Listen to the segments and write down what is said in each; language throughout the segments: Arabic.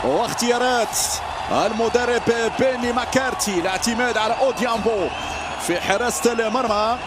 واختيارات المدرب بيني ماكارتي الاعتماد على اوديامبو في حراسة المرمى.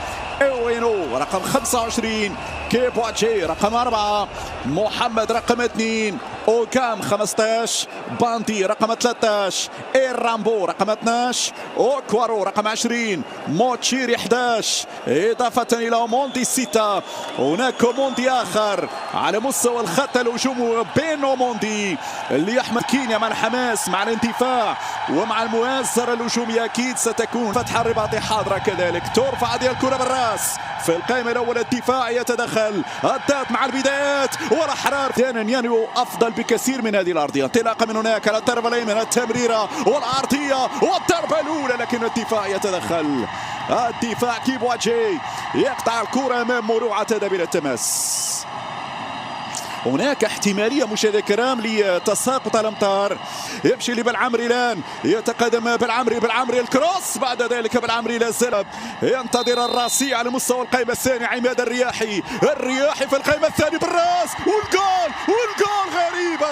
اوينو رقم 25، كيبواتشي رقم 4، محمد رقم 2، اوكام 15، باندي رقم 13، ايرامبو رقم 12، اوكوارو رقم 20، موتشيري 11، اضافة الى موندي 6. هناك موندي اخر على مستوى الخط الهجوم بينو موندي اللي يحمل كينيا مع الحماس مع الاندفاع ومع المؤازرة الهجومية. اكيد ستكون فتحة الرباطي حاضرة كذلك. ترفع هذه الكرة بالراس في القائمة الأولى. الدفاع يتدخل الضغط مع البدايات والأحرار. ينوي أفضل بكثير من هذه الأرضية. انطلاقة من هناك على الضربة الأيمن، التمريرة والأرضية والضربة الأولى، لكن الدفاع يتدخل. الدفاع كيبواتشي يقطع الكرة أمام مروعة تذهب إلى التماس. هناك احتمالية مشاهدينا الكرام لتساقط الأمطار. يمشي لبلعمري الآن، يتقدم بالعمري الكروس، بعد ذلك بالعمري لا زال ينتظر الراسي على مستوى القائمة الثانية. عماد الرياحي في القائمة الثانية بالراس والجول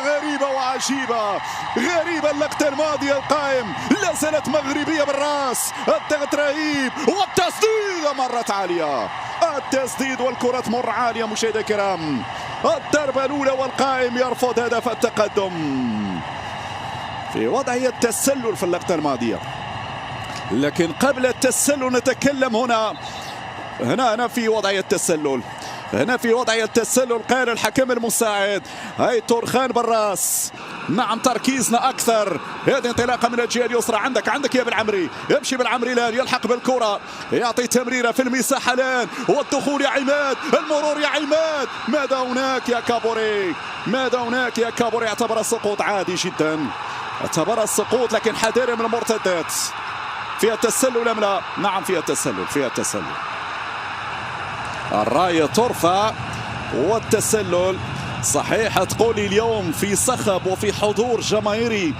غريبة وعجيبة. غريبة اللقطة الماضية. القائم لا زالت مغربية بالراس، الضغط رهيب والتسديد مرت عالية. التسديد والكرة تمر عالية مشاهدينا الكرام. الضربة الأولى والقائم يرفض هدف التقدم في وضعية التسلل في اللقطة الماضية. لكن قبل التسلل نتكلم هنا في وضعية التسلل. في وضعية التسلل قال الحكم المساعد هاي تورخان بالراس. نعم تركيزنا اكثر. هذه انطلاقه من الجهه اليسرى. عندك يا بالعمري، يمشي بالعمري الان، يلحق بالكره، يعطي تمريره في المساحه الان، والدخول يا عماد، المرور يا عماد. ماذا هناك يا كابوري؟ اعتبر السقوط عادي جدا، اعتبر السقوط، لكن حذر من المرتدات. فيها التسلل ام لا؟ نعم فيها التسلل. الرايه ترفع والتسلل. صحيح تقولي اليوم في صخب وفي حضور جماهيري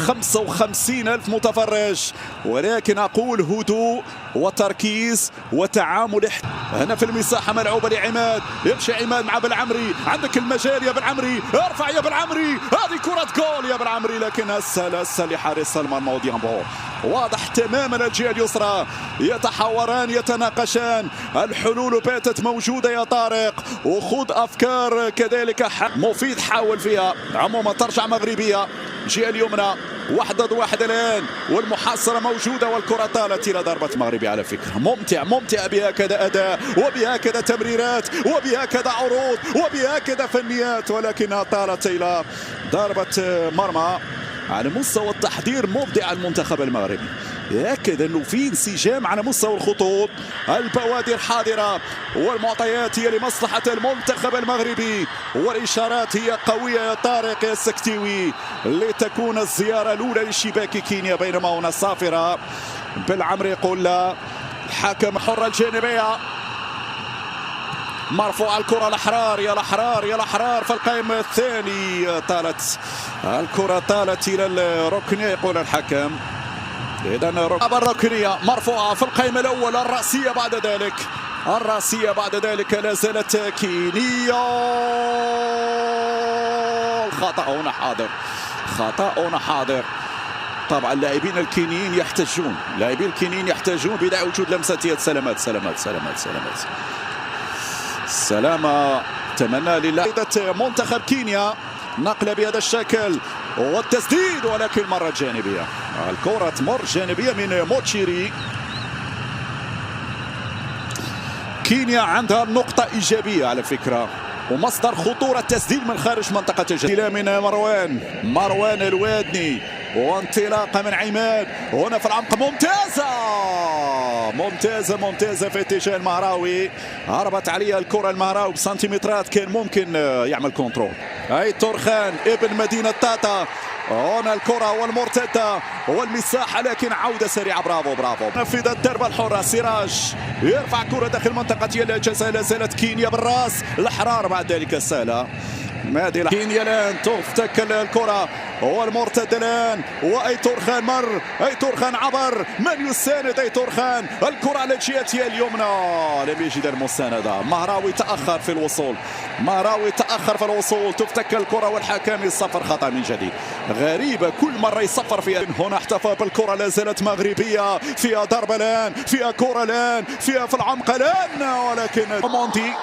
55,000 متفرج، ولكن أقول هدوء وتركيز وتعامل. هنا في المساحة ملعوبة لعماد، يمشي عماد مع بالعمري، عندك المجال يا بالعمري، ارفع يا بالعمري، هذه كرة جول يا بالعمري، لكن هسه لحارس المرمى اوديامبو. واضح تماما الجهة اليسرى يتحاوران يتناقشان. الحلول باتت موجودة يا طارق، وخذ أفكار كذلك مفيد حاول فيها. عموما ترجع مغربية الجهة اليمنى، 1 ضد 1 الآن، والمحاصرة موجودة والكرة طالت إلى ضربة مغربي. على فكرة ممتع بهكذا أداء وبهكذا تمريرات وبهكذا عروض وبهكذا فنيات، ولكنها طالت إلى ضربة مرمى. على مستوى التحضير مبدع المنتخب المغربي، يأكد أنه في انسجام على مستوى الخطوط، البوادر حاضرة والمعطيات هي لمصلحة المنتخب المغربي، والإشارات هي قوية يا طارق يا السكتيوي لتكون الزيارة الأولى لشباك كينيا، بينما هنا صافرة. بالعمر يقول لا، الحكم حرة الجانبية، مرفوع الكرة الأحرار يا الأحرار في القائم الثاني. طالت الكرة إلى الركنية يقول الحكم. إذا الركنية مرفوعة في القائمة الأولى. الرأسية بعد ذلك لا زالت كينيا. الخطأ هنا حاضر. طبعا اللاعبين الكينيين يحتاجون بداية وجود لمسة يد. سلامة تمنى للاعيبة منتخب كينيا نقلة بهذا الشكل والتسديد، ولكن مرة جانبية. الكرة تمر جانبية من موتشيري. كينيا عندها نقطة إيجابية على فكرة، ومصدر خطورة تسديد من خارج منطقة الجزاء من مروان الوادني، وانطلاقة من عماد هنا في العمق ممتازة في اتجاه المهراوي. هربت عليها الكرة المهراوي بسنتيمترات، كان ممكن يعمل كنترول. هاي تورخان ابن مدينة تاتا، هنا الكرة والمرتدة والمساحة، لكن عودة سريعة. برافو نفذ الضربة الحرة. سراج يرفع كرة داخل منطقة الجزاء. لا زالت كينيا بالراس. الأحرار بعد ذلك سهلة. مادي كينيا الان تفتك الكرة والمرتد الان وايتور خان مر، ايتور خان عبر، من يساند ايتور خان؟ الكرة على جهته اليمنى لم يجد المساندة. مهراوي تأخر في الوصول، مهراوي تأخر في الوصول، تفتك الكرة والحكم يصفر خطأ من جديد. غريبة كل مرة يصفر فيها. هنا احتفى بالكرة، لا زالت مغربية، فيها ضربة الان، فيها كرة الان، فيها في العمق الان، ولكن موندي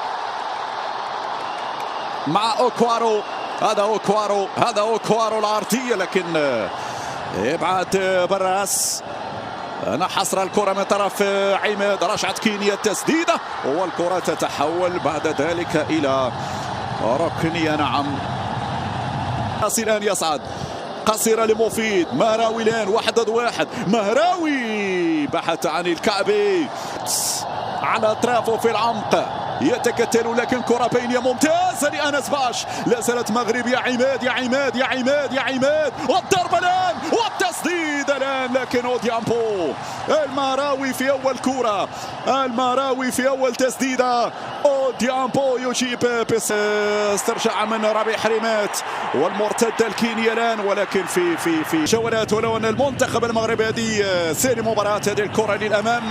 مع اوكوارو، هذا اوكوارو، هذا اوكوارو العرضية، لكن ابعاد براس. حصر الكرة من طرف عماد، رجعت كينيا التسديدة والكرة تتحول بعد ذلك إلى ركنية. نعم قاسي الآن يصعد، قصيرة لمفيد، مهراوي الآن 1 ضد 1، مهراوي بحث عن الكعبي على أطرافه في العمق، يتكتل لكن كرة بينية ممتازة لأنس باش، لا زالت مغرب. يا عماد يا عماد يا عماد يا عماد، والضربة الآن والتسديد الآن، لكن اوديامبو. المهراوي في أول كرة، المهراوي في أول تسديدة، اوديامبو يجيب استرجع من ربيع حريمات والمرتدة الكينيا الآن، ولكن في جولات. ولو أن المنتخب المغربي هذه ثاني مباراة هذه الكرة للأمام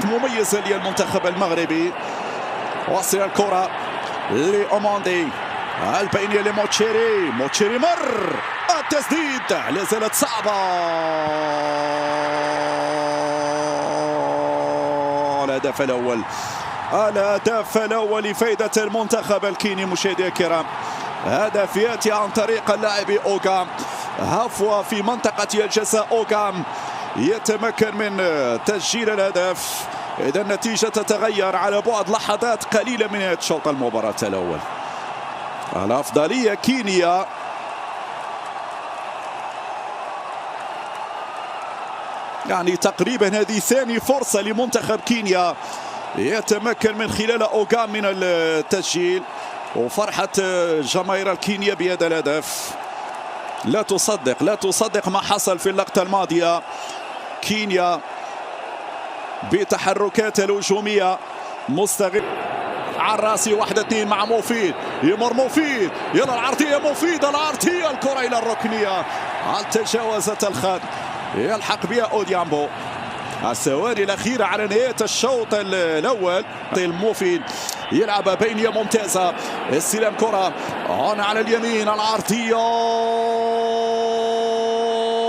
مميزة للمنتخب المغربي. وصل الكرة لأوموندي، البينية لموتشيري، موتشيري مر، التسديد لا زالت صعبة. الهدف الأول، الهدف الأول لفائدة المنتخب الكيني. مشاهدينا الكرام، هدف يأتي عن طريق اللاعب أوغام، هفوة في منطقة الجزاء. أوغام يتمكن من تسجيل الهدف. إذا النتيجة تتغير على بعد لحظات قليلة من نهاية شوط المباراة الأول. الأفضلية كينيا، يعني تقريبا هذه ثاني فرصة لمنتخب كينيا يتمكن من خلال أوغام من التسجيل، وفرحة جماهير الكينيا بهذا الهدف. لا تصدق، لا تصدق ما حصل في اللقطة الماضية. كينيا بتحركات الهجومية مستغل عراسي، 1-2 مع مفيد، يمر مفيد، يلا العرضية مفيد، العرضية الكرة إلى الركنية، تجاوزت الخط، يلحق بها اوديامبو. الثواني الأخيرة على نهاية الشوط الأول. المفيد يلعب بينية ممتازة، استلام كرة هنا على اليمين، العرضية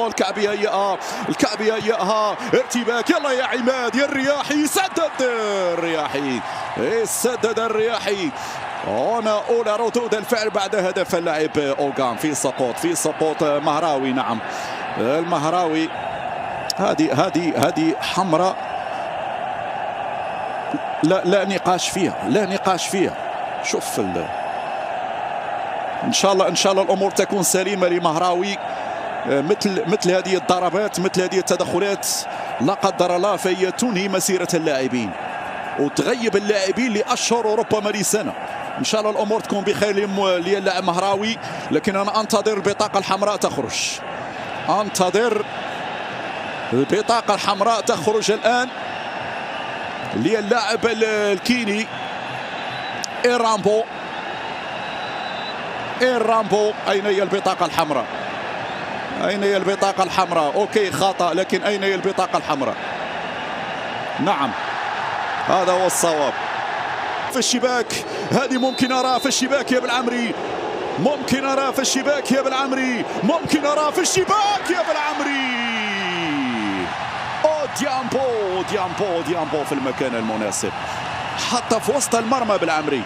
الكعبي هيئها، الكعبي هيئها، ارتباك، يلا يا عماد، يا الرياحي سدد، الرياحي سدد، الرياحي. هنا أولى ردود الفعل بعد هدف اللاعب أوغام. في سقوط، في سقوط مهراوي. نعم المهراوي، هذه حمراء، لا نقاش فيها، لا نقاش فيها. شوف ان شاء الله الامور تكون سليمه لمهراوي. مثل هذه الضربات، مثل هذه التدخلات لا قدر الله فهي تنهي مسيره اللاعبين وتغيب اللاعبين لاشهر وربما لسنه. ان شاء الله الامور تكون بخير للاعب مهراوي، لكن انا انتظر البطاقه الحمراء تخرج، انتظر البطاقه الحمراء تخرج الان للاعب الكيني إيرامبو. إيرامبو، أين هي البطاقة الحمراء؟ أين هي البطاقة الحمراء؟ أوكي خطأ، لكن أين هي البطاقة الحمراء؟ نعم هذا هو الصواب. في الشباك، هذه ممكن أراها في الشباك يا بالعمري، ممكن أراها في الشباك يا بالعمري، ممكن أراها في الشباك يا بالعمري. ديامبو في المكان المناسب، حتى في وسط المرمى بالعمري،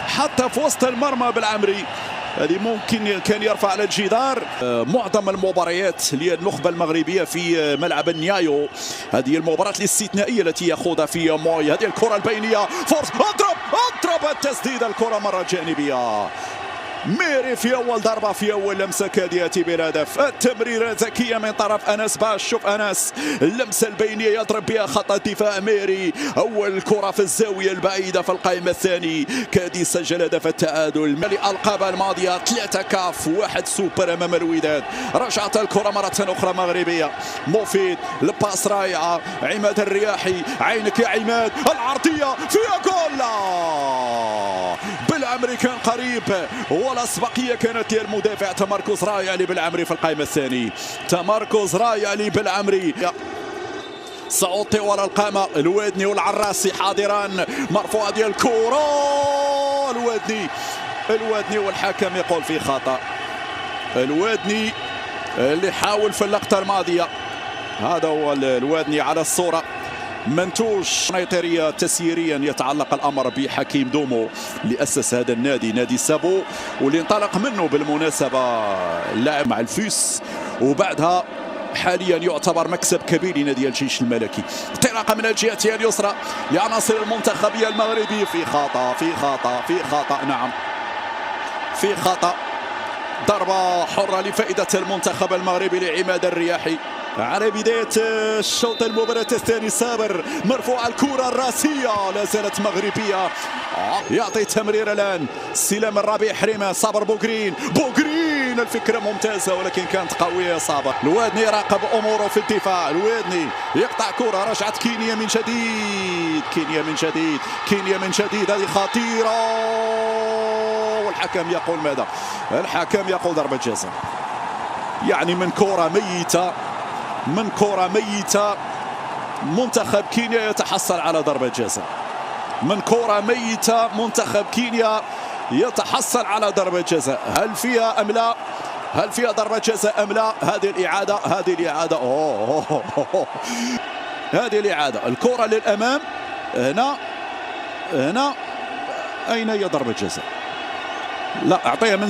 حتى في وسط المرمى بالعمري. هذه ممكن كان يرفع على الجدار. معظم المباريات للنخبة المغربية في ملعب النيايو، هذه المباراة الاستثنائية التي يخوضها في موي. هذه الكرة البينية، فرصة، اضرب التسديد، الكرة مرة جانبية، ميري في أول ضربة في أول لمسة كاد يأتي بالهدف. التمريرة ذكية من طرف أنس باش. شوف أنس اللمسة البينية يضرب بها خط الدفاع ميري. أول كرة في الزاوية البعيدة في القائمة الثاني كاد يسجل هدف التعادل. الألقاب الماضية 3 كاف 1 سوبر أمام الوداد. رجعت الكرة مرة أخرى مغربية. مفيد الباس رائعة. عماد الرياحي عينك يا عماد. العرضية فيها جول. بالعمري كان قريب والأسبقية كانت ديال المدافع. تمركز رائع لبالعمري في القائمة الثاني. تمركز رائع لبالعمري. صعود طوال القامة. الوادني والعراسي حاضران. مرفوعة ديال الكرة. الوادني والحكم يقول في خطأ. الوادني اللي حاول في اللقطة الماضية. هذا هو الوادني على الصورة. منتوج نيطيرية تسييريا يتعلق الأمر بحكيم دومو اللي أسس هذا النادي، نادي سابو، واللي انطلق منه بالمناسبة اللاعب مع الفيس، وبعدها حاليا يعتبر مكسب كبير لنادي الجيش الملكي. انطلاقه من الجهة اليسرى لعناصر المنتخبية المغربي. في خطأ نعم في خطأ. ضربة حرة لفائدة المنتخب المغربي لعماد الرياحي على بداية الشوط المباراة الثاني. صابر مرفوعة الكرة الراسية لا زالت مغربية. يعطي تمرير الآن استلام الربيع حريمة. صابر بوغرين الفكرة ممتازة ولكن كانت قوية. صابر الوادني يراقب أموره في الدفاع. الوادني يقطع كرة. رجعت كينيا من جديد. هذه خطيرة والحكم يقول ماذا؟ الحكم يقول ضربة جزاء. يعني من كرة ميتة منتخب كينيا يتحصل على ضربة جزاء. من كرة ميتة منتخب كينيا يتحصل على ضربة جزاء. هل فيها أم لا؟ هل فيها ضربة جزاء أم لا؟ هذه الإعادة. هذه الإعادة. الكرة للأمام. هنا أين هي ضربة جزاء؟ لا، أعطيها من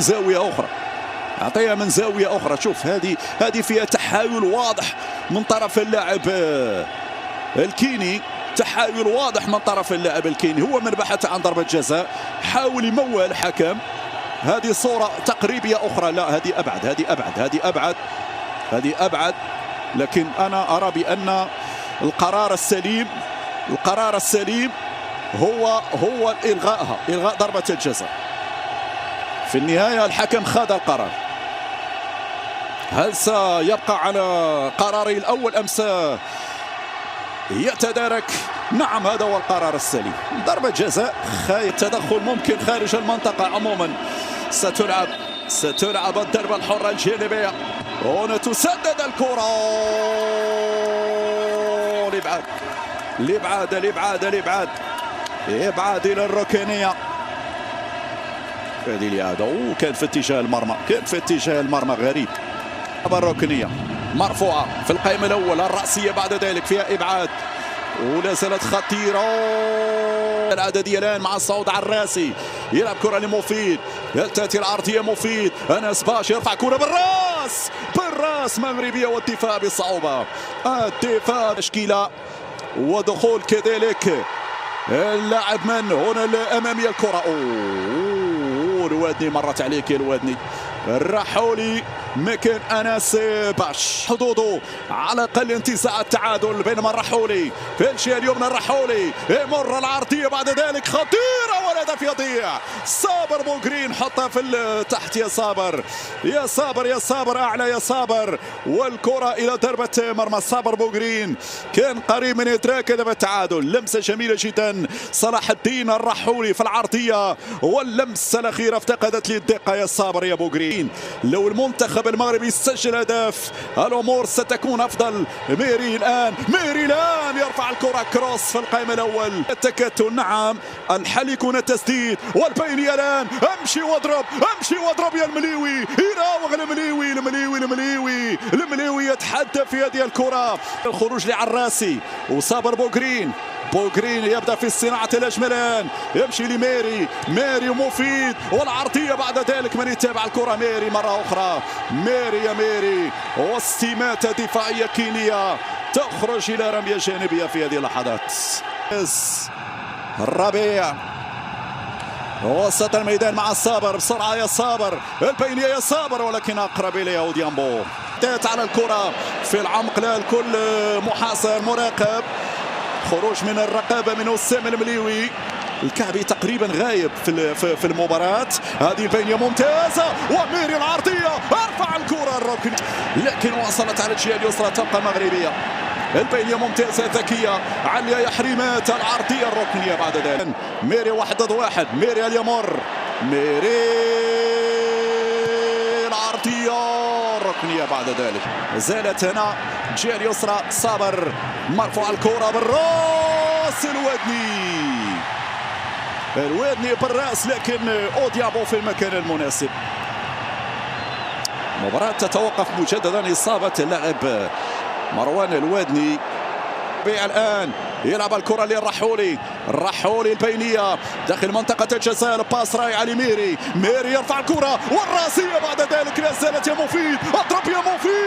زاوية أخرى. شوف هذه فيها تحايل واضح من طرف اللاعب الكيني. هو من بحث عن ضربة جزاء. حاول يمول الحكم. هذه صورة تقريبية أخرى. لا، هذه أبعد. لكن أنا أرى بأن القرار السليم هو إلغاء ضربة الجزاء. في النهاية الحكم خاض القرار. هل سيبقى على قراره الأول أم سيتدارك؟ نعم، هذا هو القرار السليم. ضربة جزاء. تدخل ممكن خارج المنطقة. عموما ستلعب الضربة الحرة الجانبية. هنا تسدد الكرة لإبعاد إلى الركنية. هذه الإعادة كانت في اتجاه المرمى. غريب. الركنية مرفوعة في القائمة الأولى. الرأسية بعد ذلك فيها إبعاد ولا زالت خطيرة. العددية الآن مع الصعود على الراسي. يلعب كرة لمفيد. تأتي العرضية. مفيد. أنس باش يرفع كرة بالراس مغربية والدفاع بصعوبة. تشكيلة ودخول كذلك اللاعب من هنا الأمامية. الكرة الوادني مرت عليك يا الوادني. الرحولي مكان أنس باش. حظوظه على الأقل انتزاع التعادل بينما الرحولي في الجهة اليمنى. الرحولي يمر العرضية بعد ذلك خطيرة والهدف يضيع. صابر بوغرين حطها في تحت. يا صابر أعلى يا صابر. والكرة إلى ضربة مرمى. صابر بوغرين كان قريب من إدراك هدف التعادل. لمسة جميلة جدا. صلاح الدين الرحولي في العرضية واللمسة الأخيرة افتقدت للدقة. يا صابر يا بوغرين. لو المنتخب المغربي سجل هدف الأمور ستكون أفضل. ميري الآن يرفع الكرة كروس في القائمة الأول. التكتل. نعم، الحل يكون التسديد. والبينية الآن. امشي واضرب يا المليوي. يراوغ المليوي يتحدى في هذه الكرة. الخروج لعراسي وصابر بوغرين يبدأ في الصناعة الأجملان. يمشي لميري ومفيد والعرضية بعد ذلك. من يتابع الكرة؟ ميري مرة أخرى. ميري واستماتة دفاعية كينيا تخرج إلى رمية جانبية في هذه اللحظات. الربيع وسط الميدان مع الصابر بسرعة يا صابر، البينية يا صابر ولكن أقرب إليه أوديامبو. على الكرة في العمق، لا الكل محاصر مراقب، خروج من الرقابة من وسام المليوي. الكعبي تقريبا غايب في المباراة. هذه البينية ممتازة وميري العرضية، ارفع الكرة الركن لكن وصلت على الجهة اليسرى، تبقى مغربية. البينية ممتازة ذكية عالية يا حريمات، العرضية الركنية بعد ذلك. ميري 1 ضد 1، ميري اليمر، ميري العرضية الركنية بعد ذلك. زالت هنا الجهة اليسرى، صابر مرفوع الكرة بالراس، الوادني بالراس لكن أوديامبو في المكان المناسب. مباراة تتوقف مجددا، إصابة اللاعب مروان الوادني. الآن يلعب الكرة للرحولي، الرحولي البينية داخل منطقة الجزاء، الباس رائع لميري، ميري يرفع الكرة والراسية بعد ذلك لا زالت يا مفيد، اضرب يا مفيد،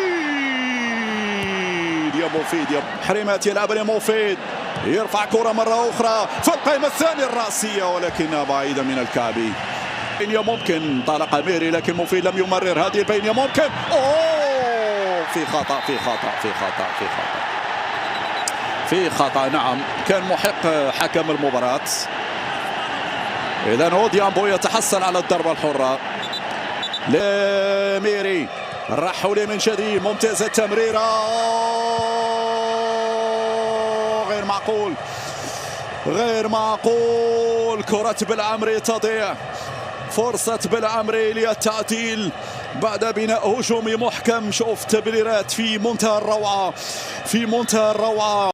يا مفيد يا حريمات، يلعب يا مفيد، يرفع كرة مرة أخرى في القائمة الثانية الراسية ولكنها بعيدة من الكعبي. بينية ممكن طلق ميري لكن مفيد لم يمرر. هذه البينية ممكن، في خطأ في خطأ في خطأ في خطأ في خطأ، نعم كان محق حكم المباراة. إذن أوديامبو يتحصل على الضربة الحرة لميري، الرحولي من جديد، ممتازة التمريرة، غير معقول غير معقول، كرة بالعمري تضيع، فرصة بالعمري للتعديل بعد بناء هجومي محكم. شوف تمريرات في منتهى الروعة، في منتهى الروعة.